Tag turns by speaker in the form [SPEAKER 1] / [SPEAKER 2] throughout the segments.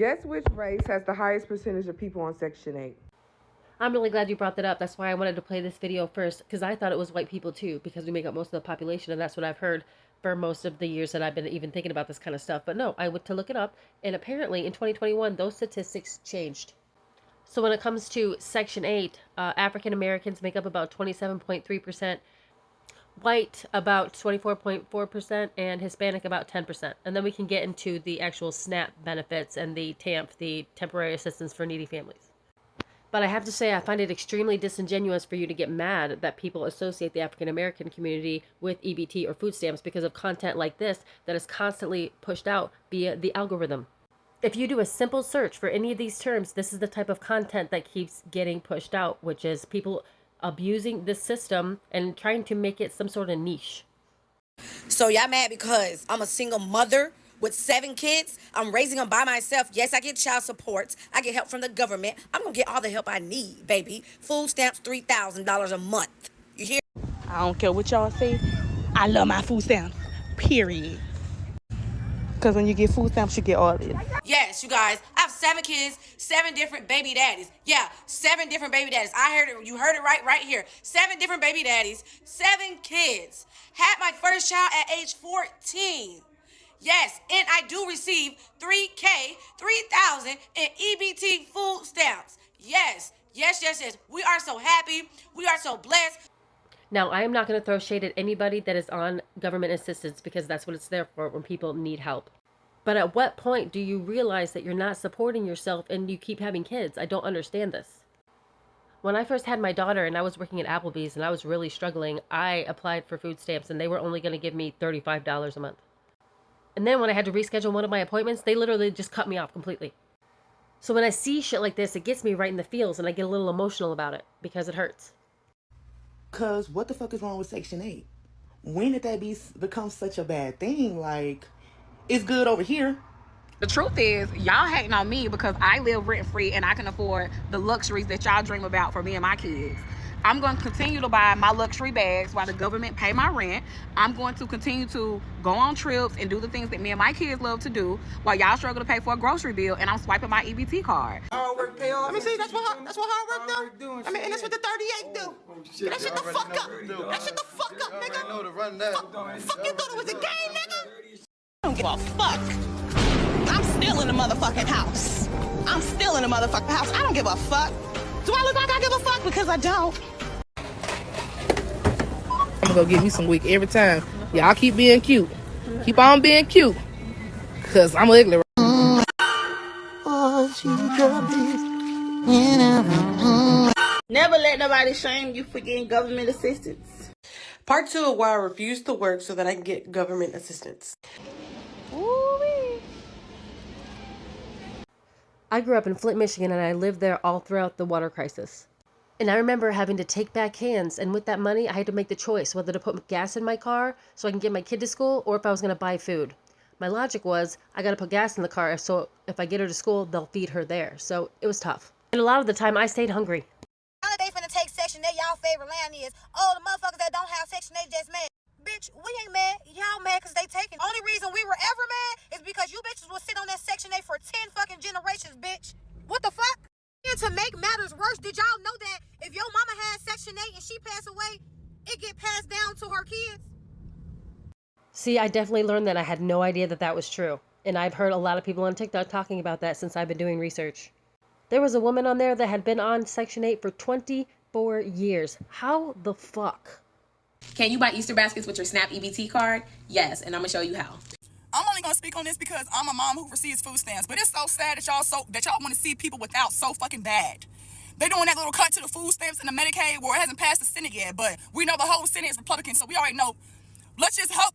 [SPEAKER 1] Guess which race has the highest percentage of people on Section 8?
[SPEAKER 2] I'm really glad you brought that up. That's why I wanted to play this video first, because I thought it was white people too, because we make up most of the population, and that's what I've heard for most of the years that I've been even thinking about this kind of stuff. But no, I went to look it up, and apparently in 2021, those statistics changed. So when it comes to Section 8, African Americans make up about 27.3%, white about 24.4%, and Hispanic about 10%. And then we can get into the actual SNAP benefits and the TAMF, the Temporary Assistance for Needy Families. But I have to say, I find it extremely disingenuous for you to get mad that people associate the African American community with EBT or food stamps because of content like this that is constantly pushed out via the algorithm. If you do a simple search for any of these terms, this is the type of content that keeps getting pushed out, which is people abusing this system and trying to make it some sort of niche.
[SPEAKER 3] So y'all mad because I'm a single mother with 7 kids? I'm raising them by myself. Yes, I get child support. I get help from the government. I'm gonna get all the help I need, baby. Food stamps, $3,000 a month. You hear?
[SPEAKER 4] I don't care what y'all say. I love my food stamps, period. Because when you get food stamps, you get all this.
[SPEAKER 3] Yes, you guys. I have 7 kids, 7 different baby daddies. Yeah, 7 different baby daddies. I heard it. You heard it right here. 7 different baby daddies, 7 kids. Had my first child at age 14. Yes, and I do receive $3,000 in EBT food stamps. Yes. We are so happy. We are so blessed.
[SPEAKER 2] Now, I am not going to throw shade at anybody that is on government assistance because that's what it's there for when people need help. But at what point do you realize that you're not supporting yourself and you keep having kids? I don't understand this. When I first had my daughter and I was working at Applebee's and I was really struggling, I applied for food stamps and they were only going to give me $35 a month. And then when I had to reschedule one of my appointments, they literally just cut me off completely. So when I see shit like this, it gets me right in the feels and I get a little emotional about it because it hurts.
[SPEAKER 5] Because what the fuck is wrong with Section 8? When did that become such a bad thing? Like, it's good over here.
[SPEAKER 4] The truth is, y'all hating on me because I live rent-free and I can afford the luxuries that y'all dream about for me and my kids. I'm going to continue to buy my luxury bags while the government pay my rent. I'm going to continue to go on trips and do the things that me and my kids love to do while y'all struggle to pay for a grocery bill and I'm swiping my EBT card.
[SPEAKER 6] Hard work pay off.
[SPEAKER 4] Let me see, that's what hard work do. I mean, and that's what the 38 do. Get that shit the fuck up. That shit the fuck up, nigga.
[SPEAKER 6] I know to run that.
[SPEAKER 4] Fuck you thought it was a game, nigga? I don't give a fuck. I'm still in the motherfucking house. I don't give a fuck. Do I look like I give a fuck? Because I don't.
[SPEAKER 7] I'm gonna go get me some wig every time. Y'all keep being cute. Keep on being cute. Cause I'm ugly.
[SPEAKER 8] Never let nobody shame you for getting government assistance.
[SPEAKER 9] Part 2 of why I refuse to work so that I can get government assistance.
[SPEAKER 2] Ooh-wee. I grew up in Flint, Michigan, and I lived there all throughout the water crisis. And I remember having to take back cans, and with that money, I had to make the choice whether to put gas in my car so I can get my kid to school or if I was going to buy food. My logic was, I got to put gas in the car, so if I get her to school, they'll feed her there. So it was tough. And a lot of the time, I stayed hungry.
[SPEAKER 3] Now they finna take Section 8, y'all favorite land is, oh, the motherfuckers that don't have Section 8 just mad. Bitch, we ain't mad. Y'all mad because they taking. Only reason we were ever mad is because you bitches will sit on that Section 8 for 10 fucking generations, bitch. What the fuck? And to make matters worse, did y'all know that if your mama had Section 8 and she passed away, it get passed down to her kids?
[SPEAKER 2] See, I definitely learned that. I had no idea that that was true. And I've heard a lot of people on TikTok talking about that since I've been doing research. There was a woman on there that had been on Section 8 for 24 years. How the fuck?
[SPEAKER 10] Can you buy Easter baskets with your SNAP EBT card? Yes, and I'm gonna show you how.
[SPEAKER 11] I'm only gonna speak on this because I'm a mom who receives food stamps, but it's so sad that y'all want to see people without so fucking bad. They're doing that little cut to the food stamps and the Medicaid where it hasn't passed the Senate yet, but we know the whole Senate is Republican, so we already know. Let's just hope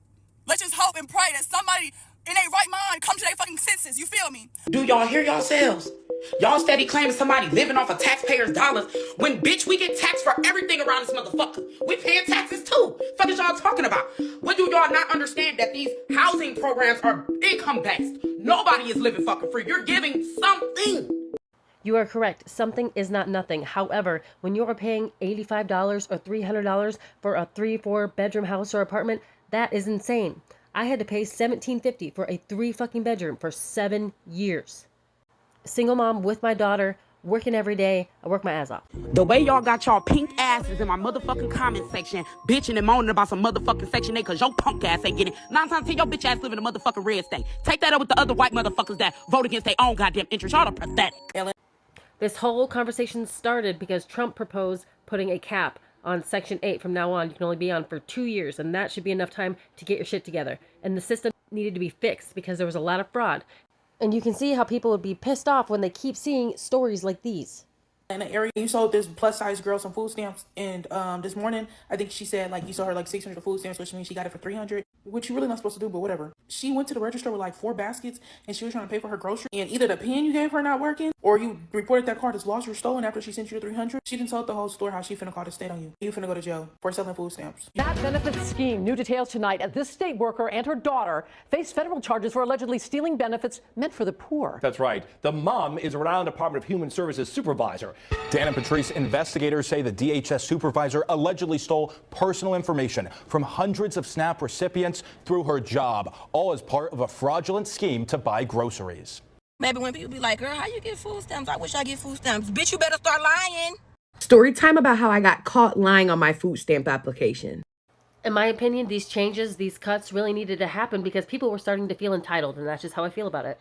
[SPEAKER 11] and pray that somebody in their right mind come to their fucking senses. You feel me?
[SPEAKER 12] Do y'all hear yourselves? Y'all steady claiming somebody living off of taxpayers' dollars when, bitch, we get taxed for everything around this motherfucker. We paying taxes too. Fuck is y'all talking about? When do y'all not understand that these housing programs are income-based? Nobody is living fucking free. You're giving something.
[SPEAKER 2] You are correct. Something is not nothing. However, when you are paying $85 or $300 for a 3-4 bedroom house or apartment, that is insane. I had to pay $17.50 for a 3 fucking bedroom for 7 years. single mom with my daughter, working every day. I work my ass off.
[SPEAKER 12] The way y'all got y'all pink asses in my motherfucking comment section, bitching and moaning about some motherfucking Section 8 because your punk ass ain't getting it. 9 times 10, your bitch ass live in a motherfucking red state. Take that up with the other white motherfuckers that vote against their own goddamn interests. Y'all are pathetic.
[SPEAKER 2] This whole conversation started because Trump proposed putting a cap on Section 8 from now on. You can only be on for 2 years, and that should be enough time to get your shit together. And the system needed to be fixed because there was a lot of fraud. And you can see how people would be pissed off when they keep seeing stories like these.
[SPEAKER 6] In the area, you sold this plus size girl some food stamps, and this morning I think she said like you sold her like 600 food stamps, which means she got it for 300, which you're really not supposed to do, but whatever. She went to the register with like 4 baskets, and she was trying to pay for her groceries, and either the pen you gave her not working, or you reported that card as lost or stolen after she sent you the 300. She didn't tell the whole store how she finna call the state on you. You finna go to jail for selling food stamps.
[SPEAKER 13] That benefits scheme. New details tonight as this state worker and her daughter face federal charges for allegedly stealing benefits meant for the poor.
[SPEAKER 14] That's right. The mom is a Rhode Island Department of Human Services supervisor. Dan and Patrice, investigators say the DHS supervisor allegedly stole personal information from hundreds of SNAP recipients through her job, all as part of a fraudulent scheme to buy groceries.
[SPEAKER 3] Maybe when people be like, girl, how you get food stamps? I wish I get food stamps. Bitch, you better start lying.
[SPEAKER 1] Story time about how I got caught lying on my food stamp application.
[SPEAKER 2] In my opinion, these changes, these cuts really needed to happen because people were starting to feel entitled, and that's just how I feel about it.